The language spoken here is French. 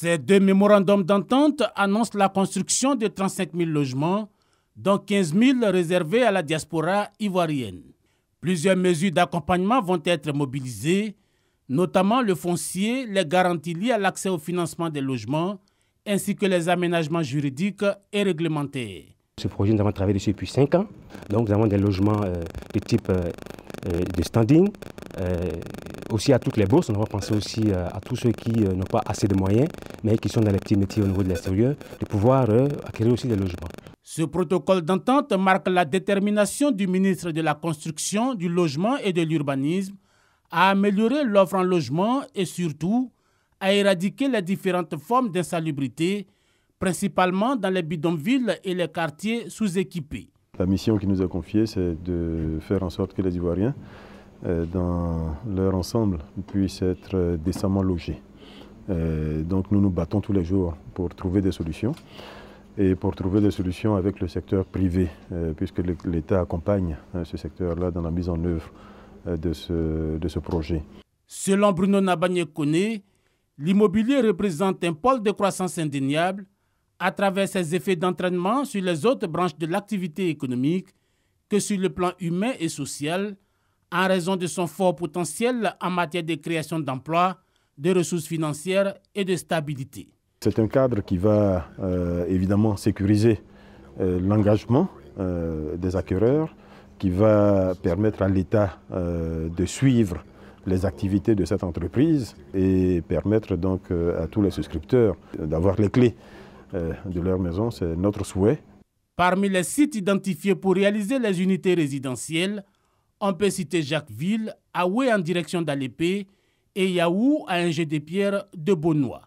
Ces deux mémorandums d'entente annoncent la construction de 35 000 logements, dont 15 000 réservés à la diaspora ivoirienne. Plusieurs mesures d'accompagnement vont être mobilisées, notamment le foncier, les garanties liées à l'accès au financement des logements, ainsi que les aménagements juridiques et réglementaires. Ce projet, nous avons travaillé dessus depuis 5 ans. Donc, nous avons des logements de type de standing, aussi à toutes les bourses. On va penser aussi à tous ceux qui n'ont pas assez de moyens, mais qui sont dans les petits métiers au niveau de l'extérieur, de pouvoir acquérir aussi des logements. Ce protocole d'entente marque la détermination du ministre de la Construction, du Logement et de l'Urbanisme à améliorer l'offre en logement et surtout à éradiquer les différentes formes d'insalubrité, principalement dans les bidonvilles et les quartiers sous-équipés. La mission qui nous a confiée, c'est de faire en sorte que les Ivoiriens, dans leur ensemble, puissent être décemment logés. Donc nous nous battons tous les jours pour trouver des solutions et pour trouver des solutions avec le secteur privé, puisque l'État accompagne ce secteur-là dans la mise en œuvre de ce projet. Selon Bruno Nabagné-Koné, l'immobilier représente un pôle de croissance indéniable à travers ses effets d'entraînement sur les autres branches de l'activité économique que sur le plan humain et social, en raison de son fort potentiel en matière de création d'emplois, de ressources financières et de stabilité. C'est un cadre qui va évidemment sécuriser l'engagement des acquéreurs, qui va permettre à l'État de suivre les activités de cette entreprise et permettre donc à tous les souscripteurs d'avoir les clés de leur maison. C'est notre souhait. Parmi les sites identifiés pour réaliser les unités résidentielles, on peut citer Jacquesville, Aoué en direction d'Alépé et Yaou à Ingé-des-Pierres de Beaunois.